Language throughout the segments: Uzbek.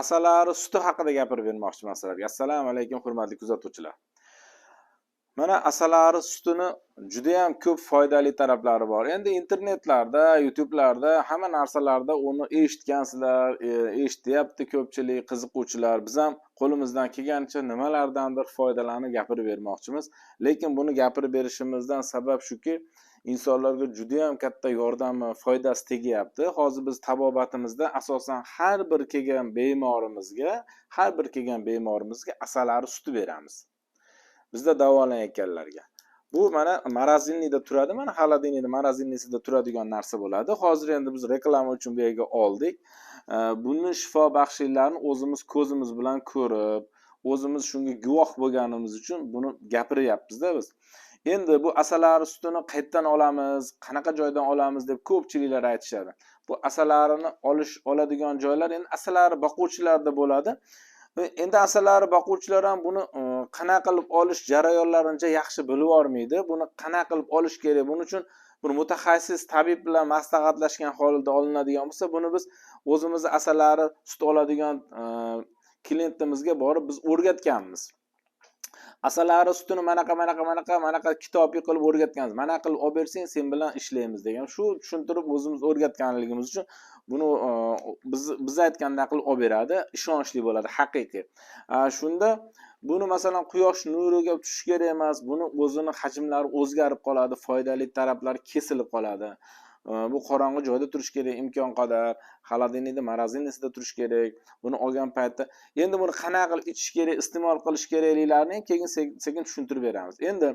Asalari suti haqida gapirib bermoqchiman sizlarga. Assalomu alaykum hurmatli kuzatuvchilar. Mana asalari sutini juda ham ko'p foydali taraflari bor. Endi internetlarda, YouTube'larda hamma narsalarda uni eshitgansizlar, eshityapti ko'pchilik qiziquvchilar. Biz ham qo'limizdan kelganicha nimalardandir foydalanib gapirib bermoqchimiz. Lekin buni gapirib berishimizdan sabab shuki, insonlarga juda ham katta yordami, foydasi tegyapti. Hozir biz tabobatimizda asosan har bir kelgan bemorimizga asalari suti beramiz. Bizda davolanayotganlarga. Bu mana marazinida turadi, mana xolodilnikda marazinnisida turadigan narsa bo'ladi. Hozir endi biz reklama uchun bu yerga oldik. Buni shifo baxshiylarini o'zimiz ko'zimiz bilan ko'rib, o'zimiz shunga guvoh bo'lganimiz uchun buni gapiryapmiz-da biz. Endi bu asalari sutini qayerdan olamiz, qanaqa joydan olamiz deb ko'pchiliklar aytishadi. Bu asalarini oladigan joylar endi asalari boquvchilarda bo'ladi. Endi asalari boquvchilar ham buni qanaqa qilib olish jarayonlarini yaxshi bilib olmaydi. Buni qanaqa qilib olish kerak? Buning uchun bir mutaxassis tabib bilan maslahatlashgan holda olinadigan bo'lsa, buni biz o'zimizni asalari sut oladigan klientimizga borib biz o'rgatganmiz. Asalari sutini manaqa kitob qilib o'rgatganmiz. Mana qilib olib bersang, sen bilan ishlaymiz degan. Shu tushuntirib o'zimiz o'rgatganligimiz uchun buni biz aytganda qilib olib beradi, ishonchli bo'ladi, haqiqiy. Shunda buni masalan quyosh nuriga tushish kerak emas, buni o'zini hajmlari o'zgarib qoladi, foydali taraflari kesilib qoladi. Bu qorong'i joyda turish kerak imkon qadar, xolodilnikda, marazinnisida turish kerak. Buni olgan paytda endi buni qanaqa qilib ichish kerak, iste'mol qilish kerakliklarini keyin sekin tushuntirib beramiz. Endi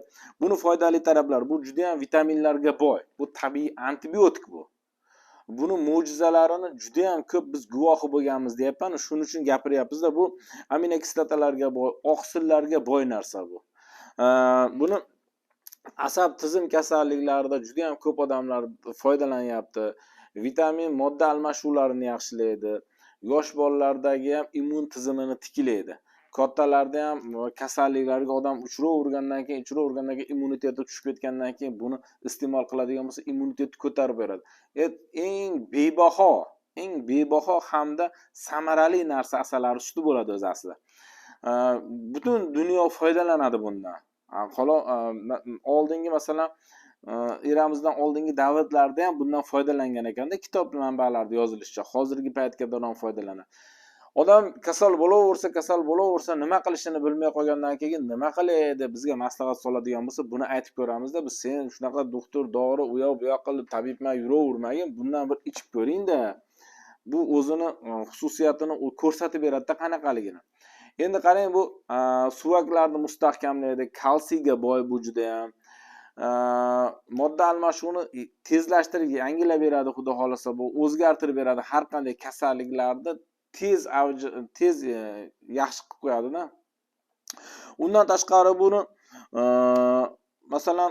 buni foydali taraflari, bu juda ham vitaminlarga boy. Bu tabiiy antibiotik bu. Buni mo'jizalarini juda ham ko'p biz guvohi bo'lganmiz deyapman. Shuning uchun gapiryapmiz-da, bu aminokislotalarga boy, oqsillarga boy narsa bu. Buni asab tizim kasalliklarida juda ham ko'p odamlar foydalanyapti. Vitamin modda almashuvlarini yaxshilaydi. Yosh bolalardagi ham immun tizimini tiklaydi. Kattalarda ham kasalliklarga odam uchravergandan keyin immuniteti tushib ketgandan keyin buni iste'mol qiladigan bo'lsa, immunitetni ko'tarib beradi. Eng bebaho hamda samarali narsa asalari suti bo'ladi o'zi aslida. Butun dunyo foydalanadi bundan. Oldingi masalan eramizdan oldingi davlatlarda ham bundan foydalangan ekanda, kitob manbalarida yozilishicha hozirgi paytga ham foydalanadi. Odam kasal bo'laversa, nima qilishini bilmay qolgandan keyin nima qilay deb bizga maslahat soladigan bo'lsa, buni aytib ko'ramizda, biz sen shunaqa doktor dori u yoq bu yoq qilib tabibman yuravermagin, bundan bir ichib ko'ring-da. Bu o'zini xususiyatini ko'rsatib beradi-da qanaqaligini. Endi qarang, bu suvaklarni mustahkamlaydi, kalsiyga boy bu juda ham. Modda almashuvini tezlashtirib, yangilab beradi, xudo xolasa bu o'zgartirib beradi, har qanday kasalliklarni tez yaxshi qilib qo'yadi-da. Undan tashqari buni masalan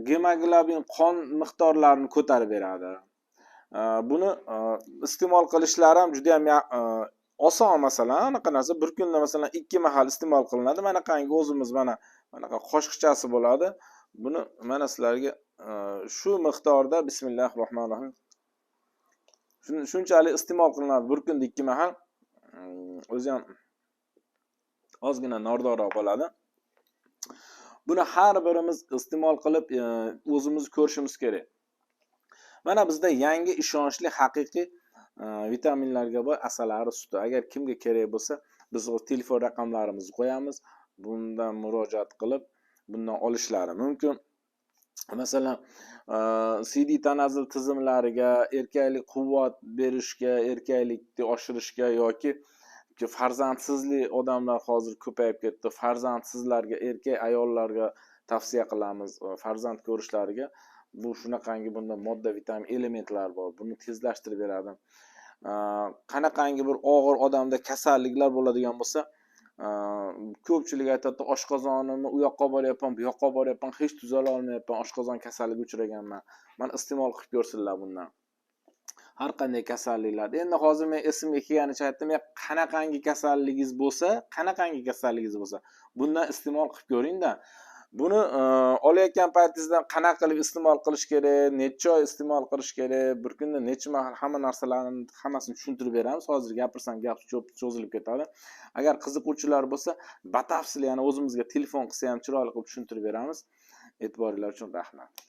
gemoglobin qon miqdorlarini ko'tarib beradi. Buni iste'mol qilishlari ham juda ham oson. Masalan, anaqa narsa bir kunda masalan 2 mahal iste'mol qilinadi. Mana qangi o'zimiz manaqa qoshiqchasi bo'ladi. Buni mana sizlarga shu miqdorda bismillahirrohmanirrohim shunchalik iste'mol qilinadi bir kunda 2 mahal. O'zi ham ozgina nordonroq bo'ladi. Buni har birimiz iste'mol qilib o'zimiz ko'rishimiz kerak. Mana bizda yangi ishonchli haqiqiy vitaminlarga boy asalari suti. Agar kimga kerak bo'lsa, biz o'z telefon raqamlarimizni qo'yamiz. Bundan murojaat qilib, bundan olishlari mumkin. Masalan, CD tanazzul tizimlariga, erkaklik quvvat berishga, erkaklikni oshirishga yoki farzandsizlik odamlar hozir ko'payib ketdi. Farzandsizlarga, erkak ayollarga tavsiya qilamiz farzand ko'rishlariga. Bu shunaqangi bunda modda, vitamin, elementlar bor. Buni tezlashtirib beradi. Qanaqangi bir og'ir odamda kasalliklar bo'ladigan bo'lsa, ko'pchilik aytadi, oshqozonimni u yoqqa boryapman, bu yoqqa boryapman, hech tuzala olmayapman, oshqozon kasalligiga uchraganman. Mana iste'mol qilib ko'rsinlar bundan. Har qanday kasalliklar. Endi hozir men esimga kelganicha aytdim, qanaqangi kasalligingiz bo'lsa, bundan iste'mol qilib ko'ring-da. Buni olayotgan paytingizda qanaqa qilib iste'mol qilish kerak, necha oy iste'mol qilish kerak, bir kunda necha mahal hamma narsalarni hammasini tushuntirib beramiz. Hozir gapirsam gap cho'zilib ketadi. Agar qiziquvchilar bo'lsa, batafsil yana o'zimizga telefon qilsa ham chiroyli qilib tushuntirib beramiz. E'tiboringlar uchun rahmat.